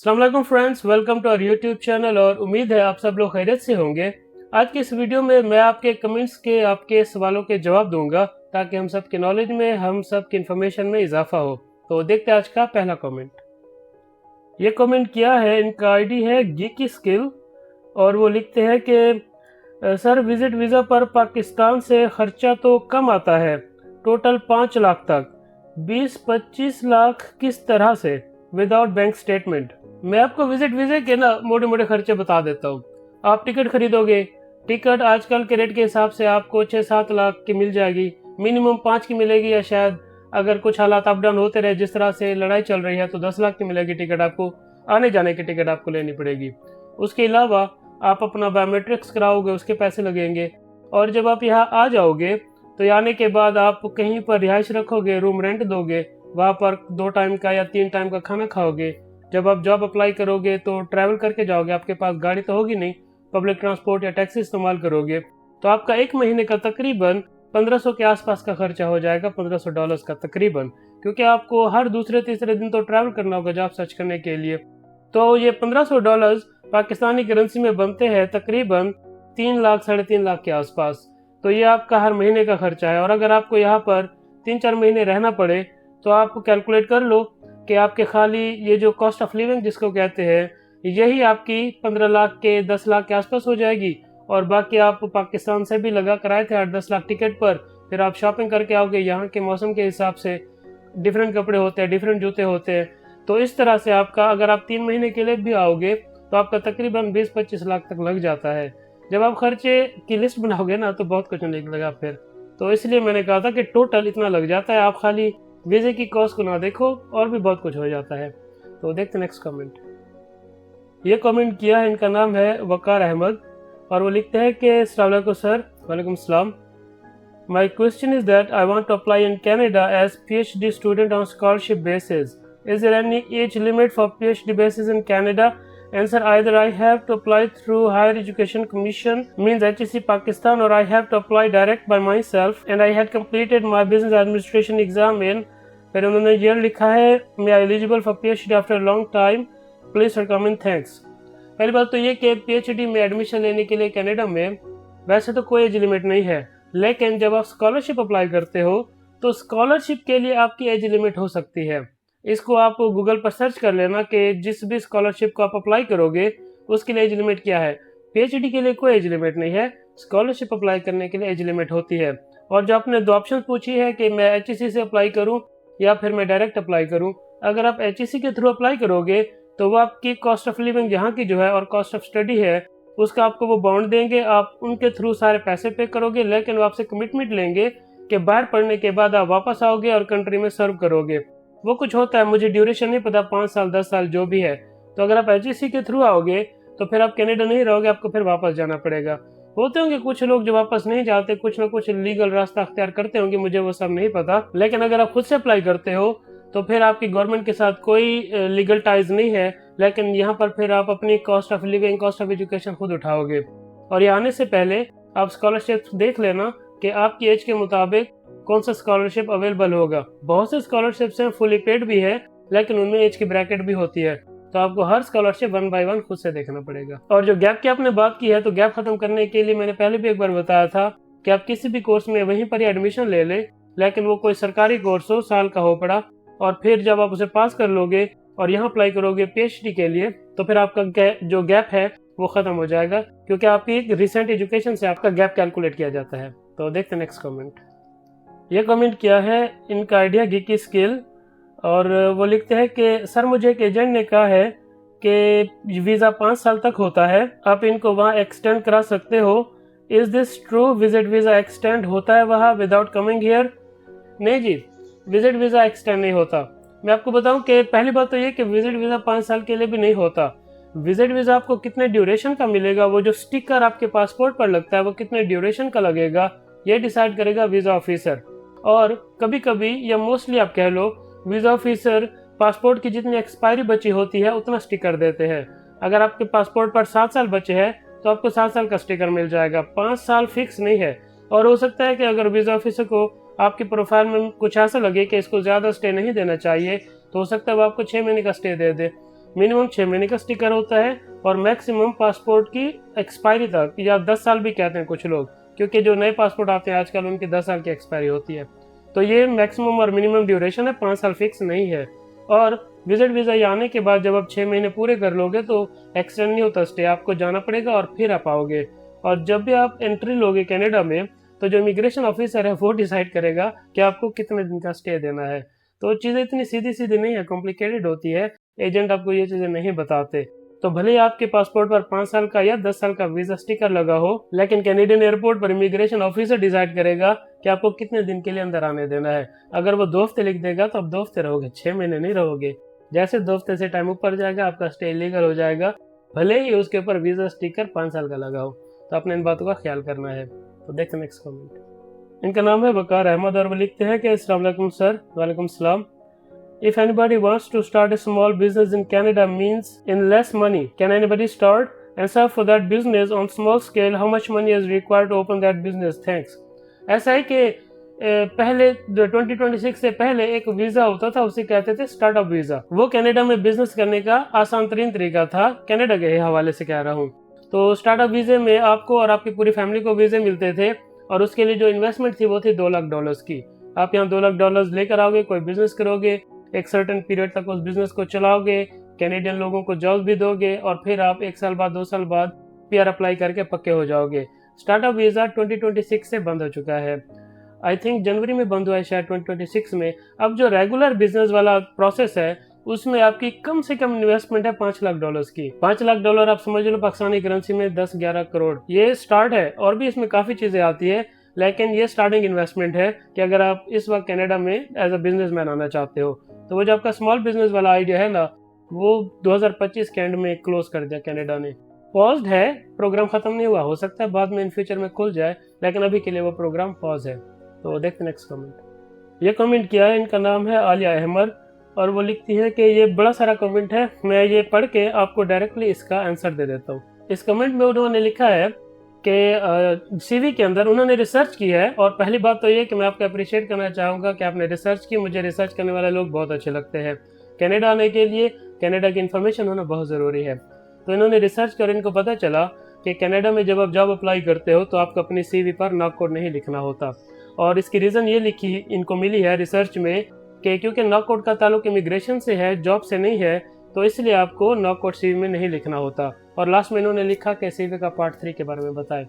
अस्सलाम वालेकुम friends, welcome to our YouTube channel और उम्मीद है आप सब लोग खैरियत से होंगे। आज की इस वीडियो में मैं आपके कमेंट्स के आपके सवालों के जवाब दूंगा ताकि हम सब के नॉलेज में, हम सब की इन्फॉर्मेशन में इजाफा हो। तो देखते हैं आज का पहला कमेंट। ये कमेंट किया है, इनका आईडी है गीकी स्किल और वो लिखते हैं कि सर विजिट वीज़ा पर पाकिस्तान से खर्चा तो कम आता है, टोटल 5 लाख तक, 20-25 लाख किस तरह से विदाउट बैंक स्टेटमेंट। मैं आपको विजिट वीज़े के ना मोटे मोटे खर्चे बता देता हूँ। आप टिकट खरीदोगे, टिकट आजकल के रेट के हिसाब से आपको 6-7 लाख की मिल जाएगी, मिनिमम 5 की मिलेगी, या शायद अगर कुछ हालात अप डाउन होते रहे, जिस तरह से लड़ाई चल रही है, तो 10 लाख की मिलेगी टिकट। आपको आने जाने की टिकट आपको लेनी पड़ेगी। उसके अलावा आप अपना बायोमेट्रिक्स कराओगे, उसके पैसे लगेंगे। और जब आप यहाँ आ जाओगे तो आने के बाद आप कहीं पर रिहाइश रखोगे, रूम रेंट दोगे, वहाँ पर 2 टाइम का या 3 टाइम का खाना खाओगे। जब आप जॉब अप्लाई करोगे तो ट्रैवल करके जाओगे, आपके पास गाड़ी तो होगी नहीं, पब्लिक ट्रांसपोर्ट या टैक्सी इस्तेमाल करोगे, तो आपका 1 महीने का तकरीबन 1500 के आसपास का खर्चा हो जाएगा, $1500 का तकरीबन, क्योंकि आपको हर दूसरे तीसरे दिन तो ट्रैवल करना होगा जॉब सर्च करने के लिए। तो ये $1500 पाकिस्तानी करेंसी में बनते हैं तकरीबन 3 लाख 3.5 लाख के आसपास। तो ये आपका हर महीने का खर्चा है। और अगर आपको यहाँ पर 3-4 महीने रहना पड़े तो आप कैलकुलेट कर लो कि आपके खाली ये जो कॉस्ट ऑफ लिविंग जिसको कहते हैं, यही आपकी 15 लाख के 10 लाख के आसपास हो जाएगी। और बाकी आप पाकिस्तान से भी लगा कर आए थे 8-10 लाख टिकट पर, फिर आप शॉपिंग करके आओगे। यहाँ के मौसम के हिसाब से डिफरेंट कपड़े होते हैं, डिफरेंट जूते होते हैं। तो इस तरह से आपका, अगर आप 3 महीने के लिए भी आओगे तो आपका तकरीबन 20-25 लाख तक लग जाता है। जब आप खर्चे की लिस्ट बनाओगे ना तो बहुत कुछ निकलेगा फिर। तो इसलिए मैंने कहा था कि टोटल इतना लग जाता है, आप खाली वीज़े की कॉस्ट को ना देखो, और भी बहुत कुछ हो जाता है। तो देखते नेक्स्ट कमेंट। ये कमेंट किया है, इनका नाम है वकार अहमद और वो लिखते हैं कि अस्सलाम वालेकुम सर। वालेकुम सलाम। My question is that I want to apply in Canada as PhD student on scholarship basis. Is there any age limit for PhD basis in Canada? Answer: either I have to apply through Higher Education Commission, means HEC Pakistan, or I have to apply direct by myself, and I had completed my business administration exam in, फिर उन्होंने ये लिखा है, मैं eligible for PhD after a long time, please recommend, thanks। पहली बात तो ये कि PhD में एडमिशन लेने के लिए कनाडा में वैसे तो कोई एज लिमिट नहीं है, लेकिन जब आप स्कॉलरशिप अप्लाई करते हो तो स्कॉलरशिप के लिए आपकी एज लिमिट हो सकती है। इसको आप गूगल पर सर्च कर लेना कि जिस भी स्कॉलरशिप को आप अप्लाई करोगे उसके लिए एज लिमिट क्या है। PhD के लिए कोई एज लिमिट नहीं है, स्कॉलरशिप अप्लाई करने के लिए एज लिमिट होती है। और जो आपने 2 ऑप्शन पूछी है कि मैं HEC से अप्लाई करूं या फिर मैं डायरेक्ट अप्लाई करूं, अगर आप HEC के थ्रू अप्लाई करोगे तो वो आपकी कॉस्ट ऑफ लिविंग यहाँ की जो है और कॉस्ट ऑफ स्टडी है उसका आपको वो बॉन्ड देंगे, आप उनके थ्रू सारे पैसे पे करोगे, लेकिन वो आपसे कमिटमेंट लेंगे कि बाहर पढ़ने के बाद आप वापस आओगे और कंट्री में सर्व करोगे। वो कुछ होता है, मुझे ड्यूरेशन नहीं पता, 5 साल 10 साल जो भी है। तो अगर आप HEC के थ्रू आओगे तो फिर आप कनाडा नहीं रहोगे, आपको फिर वापस जाना पड़ेगा। होते होंगे कुछ लोग जो वापस नहीं जाते, कुछ ना कुछ लीगल रास्ता अख्तियार करते होंगे, मुझे वो सब नहीं पता। लेकिन अगर आप खुद से अप्लाई करते हो तो फिर आपकी गवर्नमेंट के साथ कोई लीगल टाइज नहीं है, लेकिन यहाँ पर फिर आप अपनी cost of living, cost of education खुद उठाओगे। और ये आने से पहले आप स्कॉलरशिप देख लेना कि आपकी एज के मुताबिक कौन सा स्कॉलरशिप अवेलेबल होगा। बहुत से स्कॉलरशिप्स हैं फुली पेड भी है, लेकिन उनमें एज की ब्रैकेट भी होती है, तो आपको हर स्कॉलरशिप 1 बाय 1 खुद से देखना पड़ेगा। और जो गैप की आपने बात की है, तो गैप खत्म करने के लिए मैंने पहले भी एक बार बताया था कि आप किसी भी कोर्स में वहीं पर ही एडमिशन ले लें, लेकिन वो कोई सरकारी कोर्स हो, साल का हो पड़ा, और फिर जब आप उसे पास कर लोगे और यहाँ अप्लाई करोगे PhD के लिए तो फिर आपका जो गैप है वो खत्म हो जाएगा, क्योंकि आपकी रिसेंट एजुकेशन से आपका गैप कैलकुलेट किया जाता है। तो देखते नेक्स्ट कमेंट। ये कमेंट किया है, इनका आइडिया गीकी स्किल और वो लिखते हैं कि सर मुझे एक एजेंट ने कहा है कि वीज़ा 5 साल तक होता है, आप इनको वहाँ एक्सटेंड करा सकते हो। Is this true? Visit visa extend होता है वहाँ विदाउट कमिंग हियर? नहीं जी, विजिट वीज़ा एक्सटेंड नहीं होता। मैं आपको बताऊं कि पहली बात तो ये कि विजिट वीज़ा 5 साल के लिए भी नहीं होता। विजिट वीज़ा आपको कितने ड्यूरेशन का मिलेगा, वो जो स्टिकर आपके पासपोर्ट पर लगता है वो कितने ड्यूरेशन का लगेगा, ये डिसाइड करेगा वीज़ा ऑफिसर। और कभी कभी या मोस्टली आप कह लो, वीज़ा ऑफिसर पासपोर्ट की जितनी एक्सपायरी बची होती है उतना स्टिकर देते हैं। अगर आपके पासपोर्ट पर 7 साल बचे हैं तो आपको 7 साल का स्टिकर मिल जाएगा, 5 साल फिक्स नहीं है। और हो सकता है कि अगर वीज़ा ऑफिसर को आपकी प्रोफाइल में कुछ ऐसा लगे कि इसको ज़्यादा स्टे नहीं देना चाहिए, तो हो सकता है वो आपको 6 महीने का स्टे दे दे। मिनिमम 6 महीने का स्टिकर होता है और मैक्सिमम पासपोर्ट की एक्सपायरी तक, या 10 साल भी कहते हैं कुछ लोग, क्योंकि जो नए पासपोर्ट आते हैं आजकल उनकी 10 साल की एक्सपायरी होती है। तो ये मैक्सिमम और मिनिमम ड्यूरेशन है, 5 साल फिक्स नहीं है। और विजिट वीज़ा आने के बाद जब आप 6 महीने पूरे कर लोगे तो एक्सटेंड नहीं होता स्टे, आपको जाना पड़ेगा और फिर आप आओगे। और जब भी आप एंट्री लोगे कनाडा में तो जो इमिग्रेशन ऑफिसर है वो डिसाइड करेगा कि आपको कितने दिन का स्टे देना है। तो चीज़ें इतनी सीधी सीधी नहीं है, कॉम्प्लिकेटेड होती है, एजेंट आपको ये चीज़ें नहीं बताते। तो भले ही आपके पासपोर्ट पर 5 साल का या 10 साल का वीज़ा स्टिकर लगा हो, लेकिन कैनेडियन एयरपोर्ट पर इमिग्रेशन ऑफिसर डिसाइड करेगा कि आपको कितने दिन के लिए अंदर आने देना है। अगर वो 2 हफ्ते लिख देगा तो आप 2 हफ्ते रहोगे, 6 महीने नहीं रहोगे। जैसे 2 हफ्ते से टाइम ऊपर जाएगा आपका स्टे इलीगल हो जाएगा, भले ही उसके ऊपर वीज़ा स्टिकर 5 साल का लगा हो। तो आपने इन बातों का ख्याल करना है। तो देखते हैं नेक्स्ट कमेंट। इनका नाम है वकार अहमद और वो लिखते हैं कि अस्सलाम वालेकुम सर। वालेकुम सलाम। If anybody wants to start a small business in Canada means in less money, can anybody start? And sir, for that business on small scale, how much money is required to open that business? Thanks. ऐसा है कि पहले 2026 से पहले एक visa होता था, उसे कहते थे स्टार्टअप वीज़ा। वो कनाडा में बिजनेस करने का आसान तरीन तरीका था, कनाडा के हवाले से कह रहा हूँ। तो स्टार्टअप वीज़े में आपको और आपकी पूरी फैमिली को वीज़े मिलते थे और उसके लिए जो इन्वेस्टमेंट थी वो थी $2 लाख की। आप यहाँ $2 लाख लेकर आओगे, कोई बिजनेस करोगे, एक सर्टेन पीरियड तक उस बिजनेस को चलाओगे, कैनेडियन लोगों को जॉब भी दोगे और फिर आप 1 साल बाद 2 साल बाद पीआर अप्लाई करके पक्के हो जाओगे। स्टार्टअप वीज़ा 2026 से बंद हो चुका है, आई थिंक जनवरी में बंद हुआ है शायद 2026 में। अब जो रेगुलर बिजनेस वाला प्रोसेस है उसमें आपकी कम से कम इन्वेस्टमेंट है $5 लाख की। $5 लाख आप समझ लो पाकिस्तानी करेंसी में 10-11 करोड़। ये स्टार्ट है और भी इसमें काफ़ी चीज़ें आती है, लेकिन ये स्टार्टिंग इन्वेस्टमेंट है कि अगर आप इस वक्त कनाडा में एज अ बिजनेसमैन आना चाहते हो। तो वो जो आपका स्मॉल बिजनेस वाला आइडिया है ना, वो 2025 के एंड में क्लोज कर दिया कनाडा ने। पॉज्ड है, प्रोग्राम खत्म नहीं हुआ, हो सकता है बाद में इन फ्यूचर में खुल जाए, लेकिन अभी के लिए वो प्रोग्राम पॉज है। तो देखते नेक्स्ट कमेंट। ये कमेंट किया है, इनका नाम है आलिया अहमद और वो लिखती है कि ये बड़ा सारा कमेंट है, मैं ये पढ़ के आपको डायरेक्टली इसका आंसर दे देता हूँ। इस कमेंट में उन्होंने लिखा है कि सीवी के अंदर उन्होंने रिसर्च की है। और पहली बात तो ये कि मैं आपको अप्रिशिएट करना चाहूँगा कि आपने रिसर्च की, मुझे रिसर्च करने वाले लोग बहुत अच्छे लगते हैं। कनाडा आने के लिए कनाडा की इन्फॉर्मेशन होना बहुत ज़रूरी है। तो इन्होंने रिसर्च कर इनको पता चला कि कनाडा में जब आप जॉब अप्लाई करते हो तो आपको अपनी सीवी पर नॉक कोड नहीं लिखना होता। और इसकी रीज़न ये लिखी इनको मिली है रिसर्च में कि क्योंकि नॉक कोड का ताल्लुक इमिग्रेशन से है, जॉब से नहीं है, तो इसलिए आपको नॉक कोड सीवी में नहीं लिखना होता। और लास्ट में इन्होंने लिखा कि सीवी का पार्ट 3 के बारे में बताएं।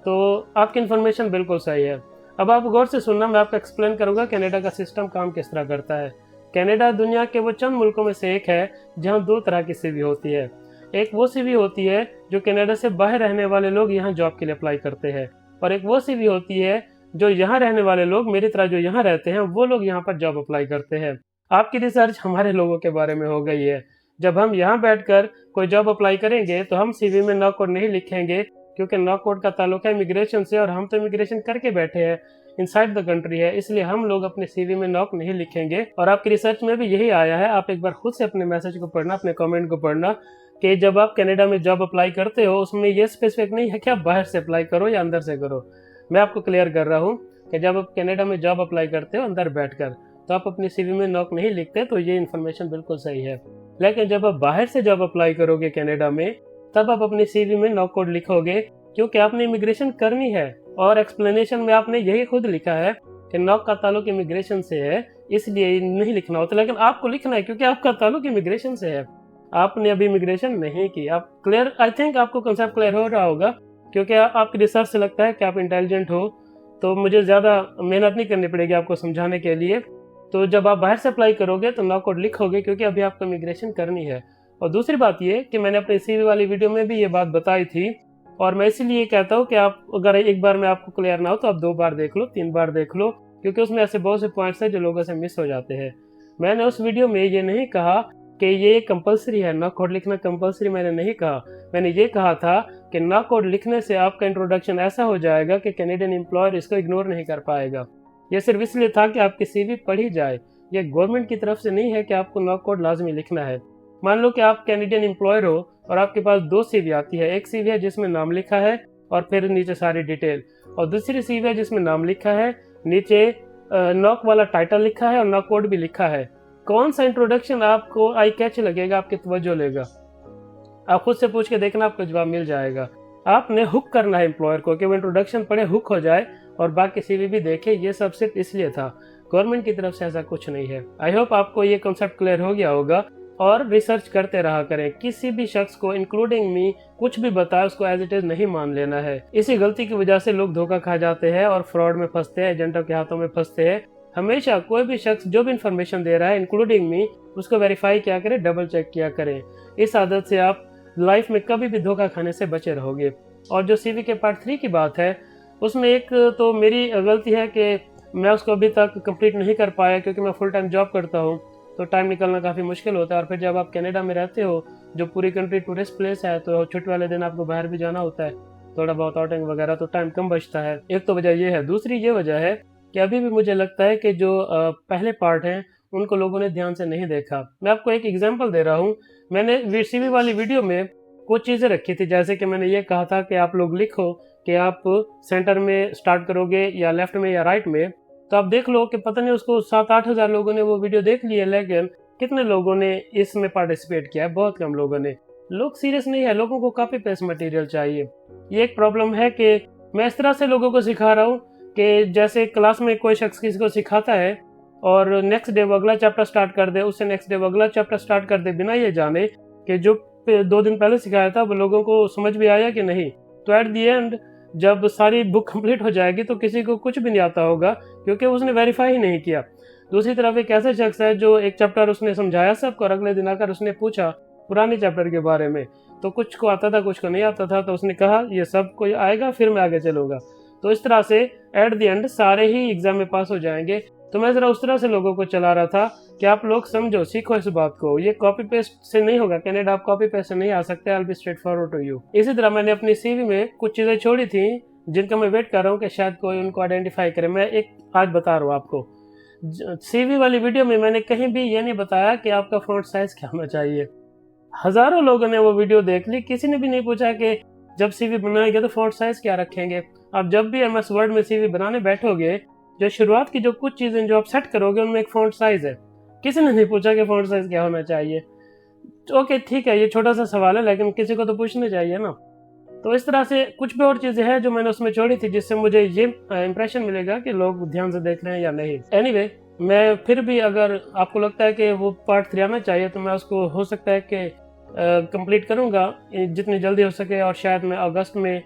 तो आपकी इन्फॉर्मेशन बिल्कुल सही है। अब आप गौर से सुनना, मैं आपको एक्सप्लेन करूंगा कनाडा का सिस्टम काम किस तरह करता है। कनाडा दुनिया के वो चंद मुल्कों में से एक है जहां 2 तरह की सीवी होती है। एक वो सीवी होती है जो कनाडा से बाहर रहने वाले लोग यहाँ जॉब के लिए अप्लाई करते हैं, और एक वो सीवी होती है जो यहाँ रहने वाले लोग, मेरी तरह जो यहाँ रहते हैं, वो लोग यहाँ पर जॉब अप्लाई करते हैं। आपकी रिसर्च हमारे लोगों के बारे में हो गई है। जब हम यहाँ बैठकर कोई जॉब अप्लाई करेंगे तो हम सीवी में नॉक कोड नहीं लिखेंगे, क्योंकि नॉक कोड का ताल्लुक है इमिग्रेशन से और हम तो इमिग्रेशन करके बैठे हैं, इनसाइड द कंट्री है, इसलिए हम लोग अपने सीवी में नॉक नहीं लिखेंगे। और आपकी रिसर्च में भी यही आया है। आप एक बार खुद से अपने मैसेज को पढ़ना, अपने कमेंट को पढ़ना, कि जब आप कनाडा में जॉब अप्लाई करते हो उसमें ये स्पेसिफिक नहीं है कि आप बाहर से अप्लाई करो या अंदर से करो। मैं आपको क्लियर कर रहा हूँ कि जब आप कनाडा में जॉब अप्लाई करते हो अंदर बैठकर, तो आप अपनी सीवी में नॉक नहीं लिखते, तो ये इन्फॉर्मेशन बिल्कुल सही है। लेकिन जब आप बाहर से जॉब अप्लाई करोगे कनाडा में, तब आप अपनी सीवी में नॉक कोड लिखोगे, क्योंकि आपने इमिग्रेशन करनी है। और एक्सप्लेनेशन में आपने यही खुद लिखा है कि नॉक का ताल्लुक इमिग्रेशन से है, इसलिए नहीं लिखना होता, लेकिन आपको लिखना है क्योंकि आपका ताल्लुक इमिग्रेशन से है। आपने अभी इमिग्रेशन नहीं की। आप क्लियर, आई थिंक आपको कंसेप्ट क्लियर हो रहा होगा, क्योंकि आपकी रिसर्च से लगता है कि आप इंटेलिजेंट हो, तो मुझे ज़्यादा मेहनत नहीं करनी पड़ेगी आपको समझाने के लिए। तो जब आप बाहर से अप्लाई करोगे तो नॉक कोड लिखोगे, क्योंकि अभी आपको इमिग्रेशन करनी है। और दूसरी बात ये कि मैंने अपनी सीवी वाली वीडियो में भी ये बात बताई थी, और मैं इसीलिए कहता हूँ कि आप अगर एक बार में आपको क्लियर ना हो तो आप 2 बार देख लो, 3 बार देख लो, क्योंकि उसमें ऐसे बहुत से पॉइंट्स हैं जो लोगों से मिस हो जाते हैं। मैंने उस वीडियो में ये नहीं कहा कि ये कंपलसरी है, नॉक कोड लिखना कंपलसरी मैंने नहीं कहा। मैंने ये कहा था कि नॉक कोड लिखने से आपका इंट्रोडक्शन ऐसा हो जाएगा कि कैनेडियन एम्प्लॉयर इसको इग्नोर नहीं कर पाएगा। यह सिर्फ इसलिए था कि आपकी सीवी पढ़ी जाए, ये गवर्नमेंट की तरफ से नहीं है कि आपको नॉक कोड लाजमी लिखना है। मान लो कि आप कैनेडियन एम्प्लॉयर हो और आपके पास 2 सीवी आती है। एक सीवी है जिसमें नाम लिखा है और फिर नीचे सारी डिटेल, और दूसरी सीवी है जिसमें नाम लिखा है, नीचे नॉक वाला टाइटल लिखा है और नॉक कोड भी लिखा है। कौन सा इंट्रोडक्शन आपको आई कैच लगेगा, आपकी तवज्जो लेगा। आप खुद से पूछ के देखना, आपको जवाब मिल जाएगा। आपने हुक करना है एम्प्लॉयर को कि वो इंट्रोडक्शन पढ़े, हुक हो जाए और बाकी सीवी भी देखे। ये सब सिर्फ इसलिए था, गवर्नमेंट की तरफ से ऐसा कुछ नहीं है। आई होप आपको ये कॉन्सेप्ट क्लियर हो गया होगा। और रिसर्च करते रहा करें। किसी भी शख्स को इंक्लूडिंग मी कुछ भी बताए उसको एज इट इज नहीं मान लेना है। इसी गलती की वजह से लोग धोखा खा जाते हैं और फ्रॉड में फंसते हैं, एजेंटों के हाथों में फंसते हैं। हमेशा कोई भी शख्स जो भी इंफॉर्मेशन दे रहा है इंक्लूडिंग मी, उसको वेरीफाई किया करें, डबल चेक किया करें। इस आदत से आप लाइफ में कभी भी धोखा खाने से बचे रहोगे। और जो सीवी के पार्ट 3 की बात है, उसमें एक तो मेरी गलती है कि मैं उसको अभी तक कंप्लीट नहीं कर पाया, क्योंकि मैं फुल टाइम जॉब करता हूँ तो टाइम निकलना काफ़ी मुश्किल होता है। और फिर जब आप कनाडा में रहते हो, जो पूरी कंट्री टूरिस्ट प्लेस है, तो छुट्टी वाले दिन आपको बाहर भी जाना होता है, थोड़ा बहुत आउटिंग वगैरह, तो टाइम कम बचता है। एक तो वजह ये है। दूसरी ये वजह है कि अभी भी मुझे लगता है कि जो पहले पार्ट हैं उनको लोगों ने ध्यान से नहीं देखा। मैं आपको एक एग्जांपल दे रहा हूँ। मैंने सीवी वाली वीडियो में कुछ चीज़ें रखी थी, जैसे कि मैंने ये कहा था कि आप लोग लिखो कि आप सेंटर में स्टार्ट करोगे या लेफ्ट में या राइट में। तो आप देख लो कि पता नहीं उसको 7-8 हज़ार लोगों ने वो वीडियो देख ली है, लेकिन कितने लोगों ने इसमें पार्टिसिपेट किया है? बहुत कम लोगों ने। लोग सीरियस नहीं है, लोगों को कॉपी पेस्ट मटेरियल चाहिए। ये एक प्रॉब्लम है कि मैं इस तरह से लोगों को सिखा रहा हूँ कि जैसे क्लास में कोई शख्स किसी को सिखाता है और नेक्स्ट डे वो अगला चैप्टर स्टार्ट कर दे, उससे नेक्स्ट डे वो अगला चैप्टर स्टार्ट कर दे, बिना ये जाने कि जो 2 दिन पहले सिखाया था वो लोगों को समझ भी आया कि नहीं। तो एट द एंड जब सारी बुक कंप्लीट हो जाएगी तो किसी को कुछ भी नहीं आता होगा, क्योंकि उसने वेरीफाई ही नहीं किया। दूसरी तरफ एक ऐसा शख्स है जो एक चैप्टर उसने समझाया सबको और अगले दिन आकर उसने पूछा पुराने चैप्टर के बारे में, तो कुछ को आता था कुछ को नहीं आता था, तो उसने कहा ये सब कोई आएगा फिर मैं आगे चलूंगा। तो इस तरह से एट द एंड सारे ही एग्जाम में पास हो जाएंगे। तो मैं जरा उस तरह से लोगों को चला रहा था कि आप लोग समझो, सीखो इस बात को। ये कॉपी पेस्ट से नहीं होगा, कनाडा आप कॉपी पेस्ट से नहीं आ सकते। I will be straightforward to you. इसी तरह मैंने अपनी सीवी में कुछ चीजें छोड़ी थी जिनका मैं वेट कर रहा हूँ कि शायद कोई उनको आइडेंटिफाई करे। मैं एक आज बता रहा हूँ आपको। सीवी वाली वीडियो में मैंने कहीं भी ये नहीं बताया कि आपका फॉन्ट साइज क्या होना चाहिए। हजारों लोगों ने वो वीडियो देख ली, किसी ने भी नहीं पूछा कि जब सीवी बनाएंगे तो फॉन्ट साइज क्या रखेंगे। आप जब भी एमएस वर्ड में सीवी बनाने बैठोगे, जो शुरुआत की जो कुछ चीजें जो आप सेट करोगे उनमें एक फॉन्ट साइज है। किसी ने नहीं पूछा कि फॉन्ट साइज क्या होना चाहिए। ओके ठीक है, ये छोटा सा सवाल है, लेकिन किसी को तो पूछना चाहिए ना। तो इस तरह से कुछ भी और चीजें हैं जो मैंने उसमें छोड़ी थी, जिससे मुझे ये इंप्रेशन मिलेगा कि लोग ध्यान से देख रहे हैं या नहीं। एनीवे, मैं फिर भी अगर आपको लगता है कि वो पार्ट 3 आना चाहिए तो मैं उसको हो सकता है कि कंप्लीट करूंगा जितनी जल्दी हो सके, और शायद मैं अगस्त में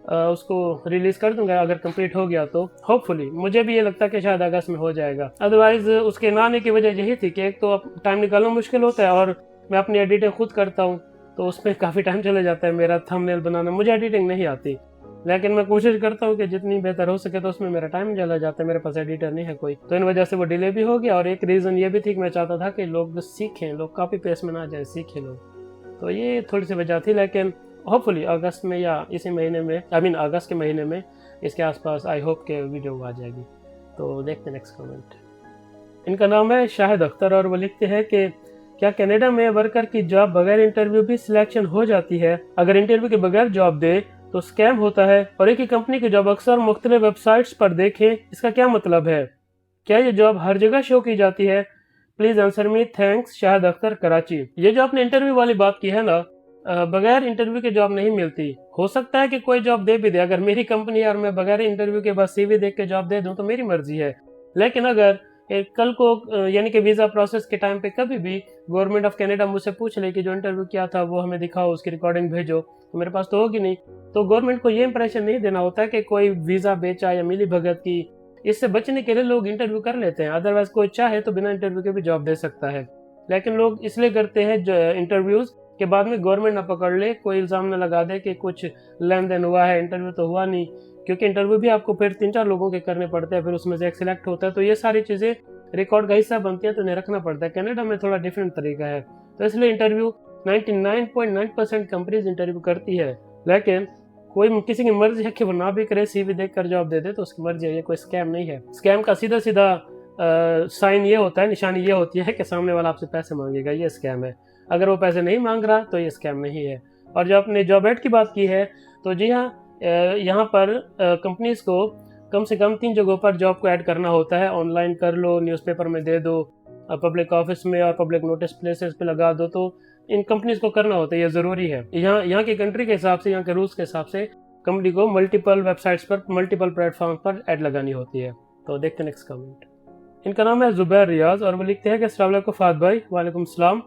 उसको रिलीज कर दूंगा अगर कंप्लीट हो गया तो। होपफुली मुझे भी ये लगता है कि शायद अगस्त में हो जाएगा। अदरवाइज उसके ना आने की वजह यही थी कि एक तो अब टाइम निकालना मुश्किल होता है और मैं अपनी एडिटिंग खुद करता हूँ, तो उसमें काफ़ी टाइम चला जाता है मेरा थंबनेल बनाना। मुझे एडिटिंग नहीं आती, लेकिन मैं कोशिश करता हूँ कि जितनी बेहतर हो सके, तो उसमें मेरा टाइम चला जाता है। मेरे पास एडिटर नहीं है कोई, तो इन वजह से वो डिले भी हो गया। और एक रीज़न ये भी थी कि मैं चाहता था कि लोग सीखें, लोग कॉपी पेस्ट में ना जाए, सीखें लोग। तो ये थोड़ी सी वजह थी, लेकिन होपफुली अगस्त में या इसी महीने में, अगस्त के महीने में इसके आसपास आई होप के वीडियो आ जाएगी। तो देखते हैं नेक्स्ट कमेंट। इनका नाम है शाहिद अख्तर और वो लिखते हैं कि क्या कनाडा में वर्कर की जॉब बगैर इंटरव्यू भी सिलेक्शन हो जाती है? अगर इंटरव्यू के बगैर जॉब दे तो स्कैम होता है, और एक ही कंपनी की जॉब अक्सर मुख्तलिफ वेबसाइट्स पर देखें, इसका क्या मतलब है? क्या ये जॉब हर जगह शो की जाती है? Please answer me, thanks, Shahid Akhtar, Karachi. ये जो आपने इंटरव्यू वाली बात की है ना, बगैर इंटरव्यू के जॉब नहीं मिलती। हो सकता है कि कोई जॉब दे भी दे, अगर मेरी कंपनी है और मैं बगैर इंटरव्यू के बस सीवी देख के जॉब दे दूं तो मेरी मर्जी है। लेकिन अगर कल को यानी कि वीज़ा प्रोसेस के टाइम पे कभी भी गवर्नमेंट ऑफ कनाडा मुझसे पूछ ले कि जो इंटरव्यू किया था वो हमें दिखाओ, उसकी रिकॉर्डिंग भेजो, तो मेरे पास तो होगी नहीं। तो गवर्नमेंट को ये इंप्रेशन नहीं देना होता है कि कोई वीज़ा बेचा या मिली भगत की। इससे बचने के लिए लोग इंटरव्यू कर लेते हैं, अदरवाइज कोई चाहे तो बिना इंटरव्यू के भी जॉब दे सकता है। लेकिन लोग इसलिए करते हैं इंटरव्यूज़ के बाद में गवर्नमेंट ना पकड़ ले, कोई इल्ज़ाम ना लगा दे कि कुछ लेन देन हुआ है, इंटरव्यू तो हुआ नहीं। क्योंकि इंटरव्यू भी आपको फिर 3-4 लोगों के करने पड़ते हैं, फिर उसमें से एक सिलेक्ट होता है, तो ये सारी चीज़ें रिकॉर्ड का हिस्सा बनती है, तो उन्हें रखना पड़ता है। कनाडा में थोड़ा डिफरेंट तरीका है, तो इसलिए इंटरव्यू 99.9% कंपनीज इंटरव्यू करती है। लेकिन कोई किसी की मर्जी है कि वो ना भी करे, सीवी देखकर जॉब दे दे, तो उसकी मर्जी है, ये कोई स्कैम नहीं है। स्कैम का सीधा सीधा साइन ये होता है, निशानी ये होती है कि सामने वाला आपसे पैसे मांगेगा, ये स्कैम है। अगर वो पैसे नहीं मांग रहा तो ये स्कैम नहीं है। और जो आपने जॉब एड की बात की है, तो जी हाँ, यहाँ पर कंपनीज को कम से कम 3 जगहों पर जॉब को ऐड करना होता है। ऑनलाइन कर लो, न्यूज़पेपर में दे दो, पब्लिक ऑफिस में और पब्लिक नोटिस प्लेसेस पे लगा दो, तो इन कंपनीज को करना होता है, ये ज़रूरी है। यहाँ की कंट्री के हिसाब से, यहाँ के रूल्स के हिसाब से कंपनी को मल्टीपल वेबसाइट्स पर, मल्टीपल प्लेटफॉर्म पर ऐड लगानी होती है। तो देखते हैं नेक्स्ट कमेंट। इनका नाम है जुबैर रियाज और वो लिखते हैं कि अस्सलाम वालेकुम फ़ाद भाई। वालेकुम सलाम।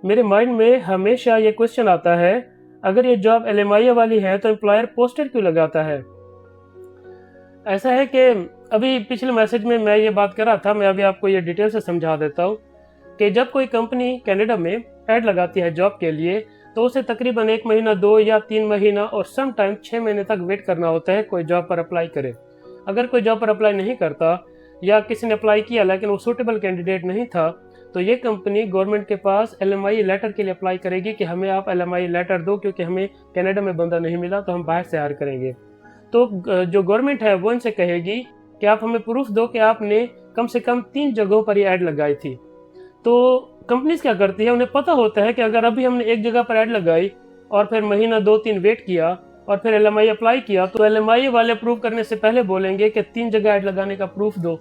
मेरे माइंड में हमेशा ये क्वेश्चन आता है, अगर ये जॉब LMIA वाली है तो एम्प्लॉयर पोस्टर क्यों लगाता है? ऐसा है कि अभी पिछले मैसेज में मैं ये बात कर रहा था, मैं अभी आपको ये डिटेल से समझा देता हूँ कि जब कोई कंपनी कनाडा में ऐड लगाती है जॉब के लिए, तो उसे तकरीबन 1 महीना, 2 या 3 महीना और सम टाइम 6 महीने तक वेट करना होता है कोई जॉब पर अप्लाई करे। अगर कोई जॉब पर अप्लाई नहीं करता या किसी ने अप्लाई किया लेकिन वो सूटेबल कैंडिडेट नहीं था, तो ये कंपनी गवर्नमेंट के पास LMIA लेटर के लिए अप्लाई करेगी कि हमें आप LMIA लेटर दो, क्योंकि हमें कनाडा में बंदा नहीं मिला तो हम बाहर से हायर करेंगे। तो जो गवर्नमेंट है वो इनसे कहेगी कि आप हमें प्रूफ दो कि आपने कम से कम 3 जगहों पर ये ऐड लगाई थी। तो कंपनीज क्या करती है, उन्हें पता होता है कि अगर अभी हमने एक जगह पर ऐड लगाई और फिर महीना 2-3 वेट किया और फिर LMIA अप्लाई किया, तो LMIA वाले अप्रूव करने से पहले बोलेंगे कि 3 जगह ऐड लगाने का प्रूफ दो।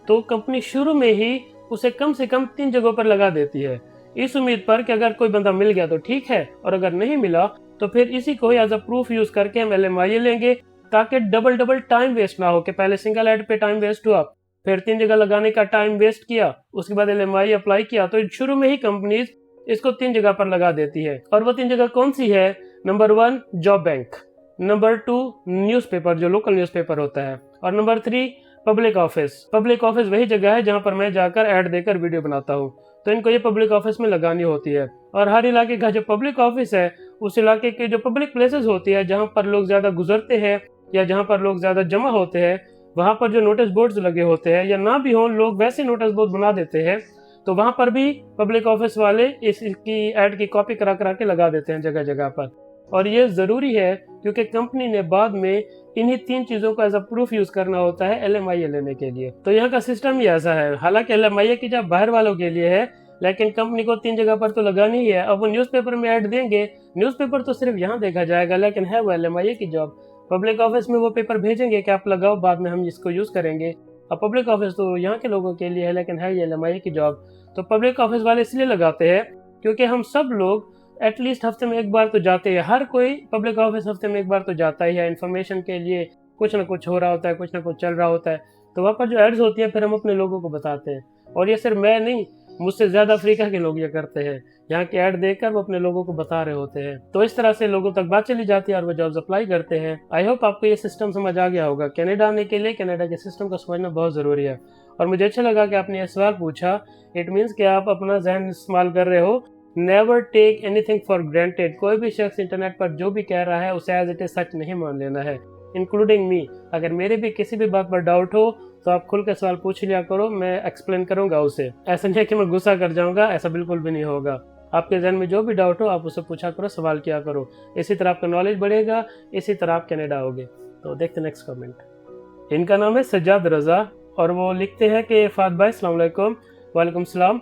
तो कंपनी शुरू में ही उसे कम से कम 3 जगहों पर लगा देती है, इस उम्मीद पर कि अगर कोई बंदा मिल गया तो ठीक है, और अगर नहीं मिला तो फिर इसी को एज अ प्रूफ यूज करके हम LMIA लेंगे, ताकि डबल टाइम वेस्ट ना हो कि पहले सिंगल ऐड पे टाइम वेस्ट हुआ, फिर 3 जगह लगाने का टाइम वेस्ट किया, उसके बाद LMIA अप्लाई किया। तो शुरू में ही कंपनीज इसको 3 जगह पर लगा देती है। और वो 3 जगह कौन सी है? Number 1 job bank, number 2 newspaper, जो लोकल न्यूज़पेपर होता है, और number 3 public office. Public office वही जगह है जहाँ पर मैं जाकर ऐड देकर वीडियो बनाता हूँ, तो इनको ये पब्लिक ऑफिस में लगानी होती है। और हर इलाके का जो पब्लिक ऑफिस है, उस इलाके के जो पब्लिक प्लेसेस होती है जहाँ पर लोग ज़्यादा गुजरते हैं या जहाँ पर लोग ज़्यादा जमा होते हैं, वहाँ पर जो नोटिस बोर्ड्स लगे होते हैं, या ना भी हो लोग वैसे नोटिस बोर्ड बना देते हैं, तो वहाँ पर भी पब्लिक ऑफिस वाले इसकी ऐड की कॉपी करा करा के लगा देते हैं जगह जगह पर। और ये ज़रूरी है क्योंकि कंपनी ने बाद में इन्हीं 3 चीज़ों का एज अ प्रूफ यूज़ करना होता है LMIA लेने के लिए। तो यहाँ का सिस्टम ही ऐसा है। हालांकि LMIA की जब बाहर वालों के लिए है, लेकिन कंपनी को 3 जगह पर तो लगानी ही है। अब वो न्यूज़पेपर में ऐड देंगे, न्यूज़पेपर तो सिर्फ यहाँ देखा जाएगा, लेकिन है वो LMIA की जॉब। पब्लिक ऑफिस में वो पेपर भेजेंगे कि आप लगाओ, बाद में हम इसको यूज़ करेंगे। अब पब्लिक ऑफिस तो यहाँ के लोगों के लिए है, लेकिन है ये LMIA की जॉब। तो पब्लिक ऑफिस वाले इसलिए लगाते हैं क्योंकि हम सब लोग एटलीस्ट हफ्ते में एक बार तो जाते हैं। हर कोई पब्लिक ऑफिस हफ्ते में एक बार तो जाता ही है, इन्फॉर्मेशन के लिए। कुछ ना कुछ हो रहा होता है, कुछ ना कुछ चल रहा होता है, तो वहाँ पर जो एड्स होती है फिर हम अपने लोगों को बताते हैं। और ये सिर्फ मैं नहीं, मुझसे ज़्यादा अफ्रीका के लोग ये करते हैं। यहाँ की ऐड देखकर वो अपने लोगों को बता रहे होते हैं। तो इस तरह से लोगों तक बात चली जाती है और वो जॉब्स अप्लाई करते हैं। आई होप आपको ये सिस्टम समझ आ गया होगा। कनाडा आने के लिए कनाडा के सिस्टम को समझना बहुत ज़रूरी है। और मुझे अच्छा लगा कि आपने ये सवाल पूछा। इट मीन्स कि आप अपना जहन इस्तेमाल कर रहे हो। Never take anything for granted. कोई भी शख्स इंटरनेट पर जो भी कह रहा है उसे एज इट इज सच नहीं मान लेना है, इंक्लूडिंग मी। अगर मेरे भी किसी भी बात पर डाउट हो तो आप खुल के सवाल पूछ लिया करो, मैं एक्सप्लेन करूंगा उसे। ऐसा नहीं है कि मैं गुस्सा कर जाऊंगा, ऐसा बिल्कुल भी नहीं होगा। आपके जहन में जो भी डाउट हो आप उसे पूछा करो, सवाल किया करो। इसी तरह आपका नॉलेज बढ़ेगा, इसी तरह आप कनाडा आओगे। तो देखते नेक्स्ट कमेंट। इनका नाम है सज्जाद रजा और वो लिखते हैं कि फ़ाद भाई अस्सलाम वालेकुम। वालेकुम सलाम।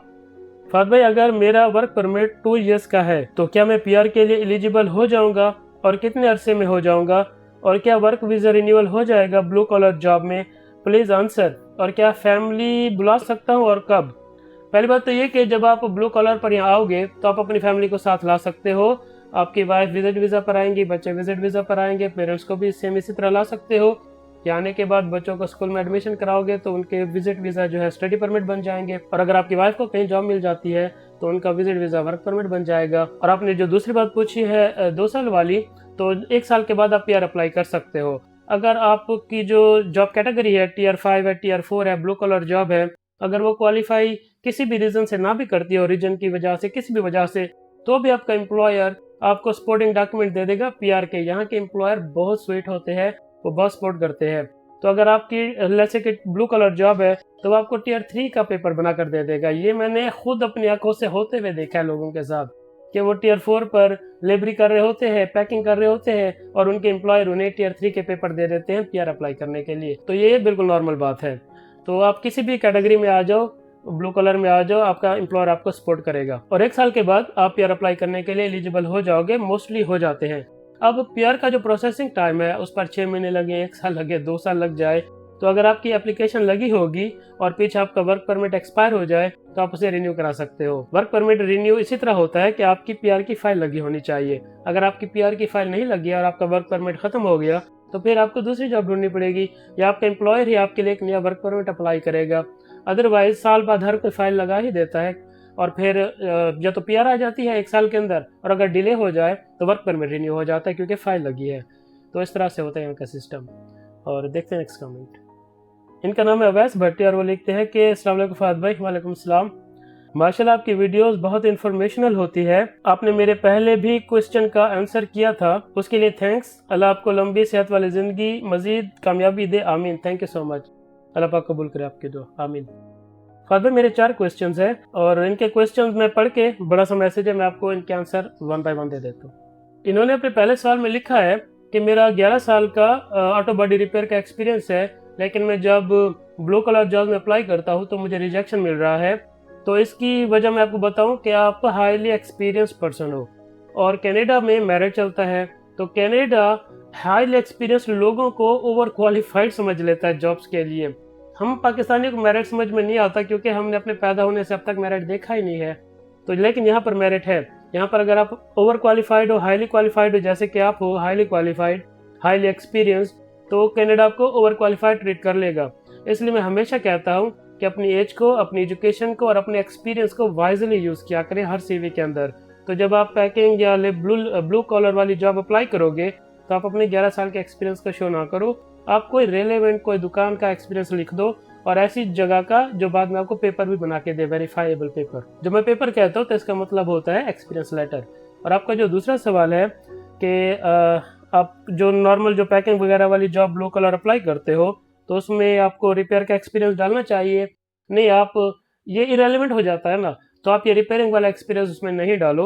फ़ाद भाई, अगर मेरा वर्क परमिट 2 इयर्स का है तो क्या मैं PR के लिए एलिजिबल हो जाऊंगा और कितने अरसे में हो जाऊंगा? और क्या वर्क वीज़ा रिन्यूअल हो जाएगा ब्लू कॉलर जॉब में? Please answer. और क्या फैमिली बुला सकता हूँ और कब? पहली बात तो ये कि जब आप ब्लू कॉलर पर यहाँ आओगे तो आप अपनी फैमिली को साथ ला सकते हो। आपकी वाइफ विजिट वीज़ा पर आएंगी, बच्चे विजिट वीज़ा पर आएंगे, पेरेंट्स को भी सेम इसी तरह ला सकते हो। यहाँ आने के बाद बच्चों को स्कूल में एडमिशन कराओगे तो उनके विजिट वीज़ा जो है स्टडी परमिट बन जाएंगे। और अगर आपकी वाइफ को कहीं जॉब मिल जाती है तो उनका विजिट वीज़ा वर्क परमिट बन जाएगा। और आपने जो दूसरी बात पूछी है 2 साल वाली, तो 1 साल के बाद आप PR अप्लाई कर सकते हो। अगर आपकी जो जॉब कैटेगरी है Tier 5 है, Tier 4 है, ब्लू कॉलर जॉब है, अगर वो क्वालिफाई किसी भी रीज़न से ना भी करती हो, रीजन की वजह से, किसी भी वजह से, तो भी आपका एम्प्लॉयर आपको सपोर्टिंग डॉक्यूमेंट दे देगा PR के। यहाँ के एम्प्लॉयर बहुत स्वीट होते हैं, वो बहुत सपोर्ट करते हैं। तो अगर आपकी जैसे कि ब्लू कलर जॉब है तो वो आपको Tier 3 का पेपर बना कर दे देगा। ये मैंने खुद अपनी आंखों से होते हुए देखा है लोगों के साथ कि वो Tier 4 पर लेबरी कर रहे होते हैं, पैकिंग कर रहे होते हैं और उनके एम्प्लॉयर उन्हें Tier 3 के पेपर दे देते हैं PR अप्लाई करने के लिए। तो ये बिल्कुल नॉर्मल बात है। तो आप किसी भी कैटेगरी में आ जाओ, ब्लू कलर में आ जाओ, आपका एम्प्लॉयर आपको सपोर्ट करेगा। और 1 साल के बाद आप PR अप्लाई करने के लिए एलिजिबल हो जाओगे, मोस्टली हो जाते हैं। अब PR का जो प्रोसेसिंग टाइम है उस पर 6 महीने लगे, 1 साल लगे, 2 साल लग जाए, तो अगर आपकी एप्लीकेशन लगी होगी और पीछे आपका वर्क परमिट एक्सपायर हो जाए तो आप उसे रिन्यू करा सकते हो। वर्क परमिट रिन्यू इसी तरह होता है कि आपकी पीआर की फाइल लगी होनी चाहिए। अगर आपकी पीआर की फाइल नहीं लगी और आपका वर्क परमिट खत्म हो गया तो फिर आपको दूसरी जॉब ढूंढनी पड़ेगी या आपका एम्प्लॉयर ही आपके लिए एक नया वर्क परमिट अप्लाई करेगा। अदरवाइज साल बाद हर कोई फाइल लगा ही देता है और फिर या तो पीआर आ जाती है 1 साल के अंदर, और अगर डिले हो जाए तो वर्क परमिट रिन्यू हो जाता है क्योंकि फाइल लगी है। तो इस तरह से होता है यहाँ का सिस्टम। और देखते हैं नेक्स्ट कमेंट। इनका नाम है अवैस भट्टी और वो लिखते हैं कि अस्सलाम वालेकुम फहद भाई। वालेकुम सलाम। माशाल्लाह आपकी वीडियोस बहुत इन्फॉर्मेशनल होती है। आपने मेरे पहले भी क्वेश्चन का आंसर किया था, उसके लिए थैंक्स। अल्लाह आपको लंबी सेहत वाली ज़िंदगी मज़ीद कामयाबी दे, आमीन। Thank you so much. Allah पाक कबूल करे आपकी दुआ, आमीन। फहद भाई मेरे 4 क्वेश्चंस हैं और इनके क्वेश्चंस मैं पढ़ के, बड़ा सा मैसेज है, मैं आपको इनके आंसर 1 बाय 1 दे देता हूँ। इन्होंने अपने पहले सवाल में लिखा है कि मेरा 11 साल का ऑटो बॉडी रिपेयर का एक्सपीरियंस है, लेकिन मैं जब ब्लू कलर जॉब में अप्लाई करता हूँ तो मुझे रिजेक्शन मिल रहा है। तो इसकी वजह मैं आपको बताऊं कि आप हाईली एक्सपीरियंस पर्सन हो और कनाडा में मेरिट चलता है। तो कनाडा हाईली एक्सपीरियंस लोगों को ओवर क्वालिफाइड समझ लेता है जॉब्स के लिए। हम पाकिस्तानियों को मेरिट समझ में नहीं आता क्योंकि हमने अपने पैदा होने से अब तक मेरिट देखा ही नहीं है। तो लेकिन यहाँ पर मेरिट है। यहाँ पर अगर आप ओवर क्वालिफाइड हो, हाईली क्वालिफाइड हो, जैसे कि आप हो हाईली क्वालिफाइड, हाईली एक्सपीरियंस, तो कनाडा आपको ओवर क्वालिफाइड ट्रीट कर लेगा। इसलिए मैं हमेशा कहता हूँ कि अपनी एज को, अपनी एजुकेशन को और अपने एक्सपीरियंस को वाइजली यूज़ किया करें हर सीवी के अंदर। तो जब आप पैकिंग या ब्लू कॉलर वाली जॉब अप्लाई करोगे तो आप अपने 11 साल के एक्सपीरियंस को शो ना करो, आप कोई रेलेवेंट कोई दुकान का एक्सपीरियंस लिख दो और ऐसी जगह का जो बाद में आपको पेपर भी बना के दे, वेरीफाइबल पेपर। जब मैं पेपर कहता हूँ तो इसका मतलब होता है एक्सपीरियंस लेटर। और आपका जो दूसरा सवाल है कि आप जो नॉर्मल जो पैकिंग वगैरह वाली जॉब ब्लू कलर अप्लाई करते हो तो उसमें आपको रिपेयर का एक्सपीरियंस डालना चाहिए। नहीं, आप ये इरेलीवेंट हो जाता है ना, तो आप ये रिपेयरिंग वाला एक्सपीरियंस उसमें नहीं डालो।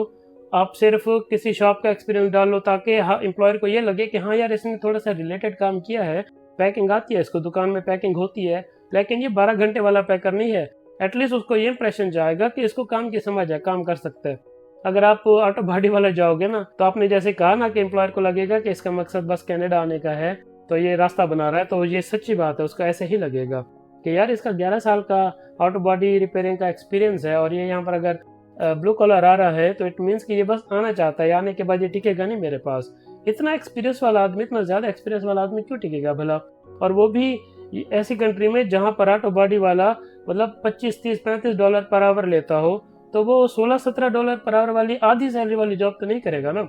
आप सिर्फ किसी शॉप का एक्सपीरियंस डालो ताकि एम्प्लॉयर को ये लगे कि हाँ यार इसने थोड़ा सा रिलेटेड काम किया है, पैकिंग आती है इसको, दुकान में पैकिंग होती है, लेकिन ये 12 घंटे वाला पैकर नहीं है। एटलीस्ट उसको ये इंप्रेशन जाएगा कि इसको काम की समझ है, काम कर सकता है। अगर आप ऑटो बॉडी वाला जाओगे ना तो आपने जैसे कहा ना कि एम्प्लॉयर को लगेगा कि इसका मकसद बस कनाडा आने का है, तो ये रास्ता बना रहा है, तो ये सच्ची बात है, उसको ऐसे ही लगेगा कि यार इसका 11 साल का ऑटो बॉडी रिपेयरिंग का एक्सपीरियंस है और ये यहाँ पर अगर ब्लू कलर आ रहा है तो इट मीन्स कि ये बस आना चाहता है, आने के बाद ये टिकेगा नहीं मेरे पास। इतना एक्सपीरियंस वाला आदमी, इतना ज़्यादा एक्सपीरियंस वाला आदमी क्यों टिकेगा भला? और वो भी ऐसी कंट्री में जहाँ पर ऑटो बॉडी वाला मतलब 25, 30, 35 डॉलर पर आवर लेता हो, तो वो 16, 17 डॉलर पर आवर वाली आधी सैलरी वाली जॉब तो नहीं करेगा ना।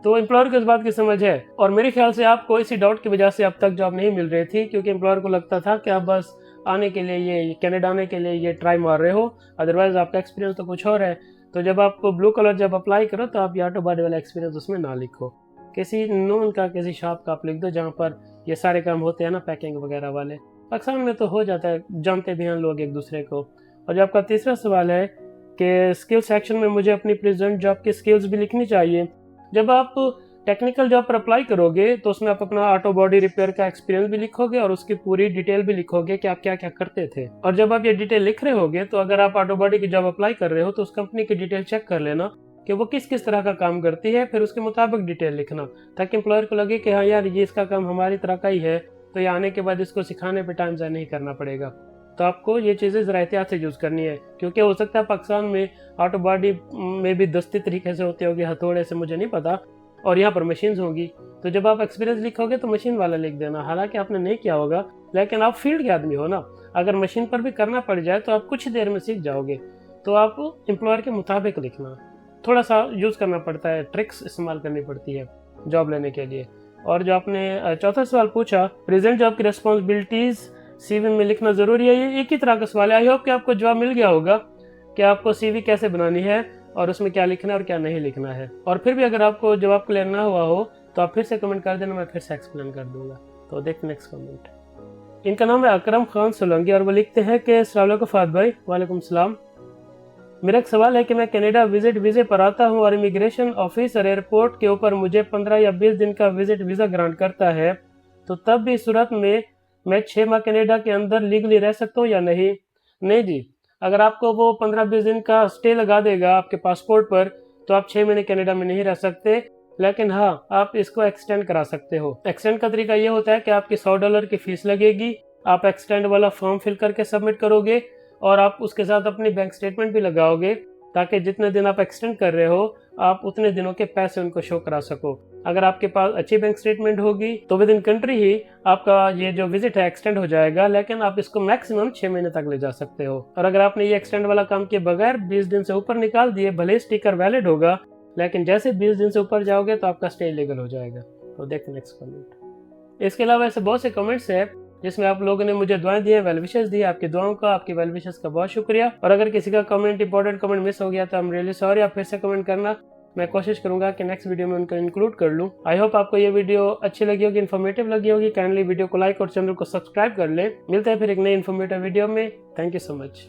तो एम्प्लॉयर को इस बात की समझ है और मेरे ख्याल से आपको इसी डाउट की वजह से अब तक जॉब नहीं मिल रही थी, क्योंकि एम्प्लॉयर को लगता था कि आप बस आने के लिए, ये कनाडा आने के लिए ये ट्राई मार रहे हो, अदरवाइज आपका एक्सपीरियंस तो कुछ और है। तो जब आप ब्लू कलर जब अप्लाई करो तो आप ये ऑटो बॉडी वाला एक्सपीरियंस उसमें ना लिखो, किसी नोन का, किसी शॉप का आप लिख दो जहाँ पर ये सारे काम होते हैं ना, पैकिंग वगैरह वाले। पाकिस्तान में तो हो जाता है, जानते भी हैं लोग एक दूसरे को। और जो आपका तीसरा सवाल है कि स्किल सेक्शन में मुझे अपनी प्रेजेंट जॉब की स्किल्स भी लिखनी चाहिए। जब आप टेक्निकल जॉब पर अप्लाई करोगे तो उसमें आप अपना ऑटो बॉडी रिपेयर का एक्सपीरियंस भी लिखोगे और उसकी पूरी डिटेल भी लिखोगे कि आप क्या क्या करते थे। और जब आप ये डिटेल लिख रहे होगे तो अगर आप ऑटो बॉडी की जॉब अप्लाई कर रहे हो तो उस कंपनी की डिटेल चेक कर लेना कि वो किस किस तरह का काम करती है, फिर उसके मुताबिक डिटेल लिखना, ताकि एम्प्लॉयर को लगे कि हाँ यार ये इसका काम हमारी तरह का ही है, तो ये आने के बाद इसको सिखाने पर टाइम ज़ाया नहीं करना पड़ेगा। तो आपको ये चीज़ें ज़रा एहतियात से यूज़ करनी है, क्योंकि हो सकता है पाकिस्तान में ऑटो बॉडी में भी दस्ती तरीके से होती होगी, हथौड़े से, मुझे नहीं पता, और यहाँ पर मशीन्स होंगी। तो जब आप एक्सपीरियंस लिखोगे तो मशीन वाला लिख देना, हालांकि आपने नहीं किया होगा, लेकिन आप फील्ड के आदमी हो ना, अगर मशीन पर भी करना पड़ जाए तो आप कुछ ही देर में सीख जाओगे। तो आप एम्प्लॉयर के मुताबिक लिखना, थोड़ा सा यूज़ करना पड़ता है, ट्रिक्स इस्तेमाल करनी पड़ती है जॉब लेने के लिए। और जो आपने चौथा सवाल पूछा, प्रेजेंट जॉब की रिस्पॉन्सिबिलिटीज़ सीवी में लिखना ज़रूरी है, ये एक ही तरह का सवाल है। आई होप कि आपको जवाब मिल गया होगा कि आपको सीवी कैसे बनानी है और उसमें क्या लिखना है और क्या नहीं लिखना है। और फिर भी अगर आपको जवाब क्लियर ना हुआ हो तो आप फिर से कमेंट कर देना, मैं फिर से एक्सप्लेन कर दूंगा। तो देखते नेक्स्ट कमेंट। इनका नाम है अकरम खान सोलंकी और वो लिखते हैं कि अस्सलाम वालेकुम फहद भाई। वालेकुम सलाम। मेरा एक सवाल है कि मैं कनाडा विजिट वीज़े पर आता हूँ और इमिग्रेशन ऑफिसर एयरपोर्ट के ऊपर मुझे 15 या 20 दिन का विजिट वीज़ा ग्रांट करता है, तो तब भी सूरत में मैं 6 माह कनाडा के अंदर लीगली रह सकता हूँ या नहीं? नहीं जी, अगर आपको वो 15-20 दिन का स्टे लगा देगा आपके पासपोर्ट पर तो आप 6 महीने कनाडा में नहीं रह सकते, लेकिन हाँ आप इसको एक्सटेंड करा सकते हो। एक्सटेंड का तरीका ये होता है कि आपकी $100 की फ़ीस लगेगी आप एक्सटेंड वाला फॉर्म फिल करके सबमिट करोगे और आप उसके साथ अपनी बैंक स्टेटमेंट भी लगाओगे, ताकि जितने दिन आप एक्सटेंड कर रहे हो आप उतने दिनों के पैसे उनको शो करा सको। अगर आपके पास अच्छी बैंक स्टेटमेंट होगी तो विद इन कंट्री ही आपका ये जो विजिट है एक्सटेंड हो जाएगा, लेकिन आप इसको मैक्सिमम 6 महीने तक ले जा सकते हो। और अगर आपने ये एक्सटेंड वाला काम किए बगैर 20 दिन से ऊपर निकाल दिए, भले ही स्टिकर वैलिड होगा, लेकिन जैसे 20 दिन से ऊपर जाओगे तो आपका स्टे इलीगल हो जाएगा। तो देखते नेक्स्ट कमेंट। इसके अलावा ऐसे बहुत से कमेंट्स हैं जिसमें आप लोगों ने मुझे दुआएं दी है, वेल विशेस दी। आपकी दुआओं का, आपकी वेल विशेस का बहुत शुक्रिया। और अगर किसी का कमेंट, इंपॉर्टेंट कमेंट मिस हो गया तो I'm रियली सॉरी। आप फिर से कमेंट करना, मैं कोशिश करूंगा कि नेक्स्ट वीडियो में उनको इंक्लूड कर लूं। आई होप आपको ये वीडियो अच्छी लगी होगी, इन्फॉर्मेटिव लगी होगी। काइंडली वीडियो को लाइक और चैनल को सब्सक्राइब कर ले। मिलते हैं फिर एक नई इन्फॉर्मेटिव वीडियो में। Thank you so much.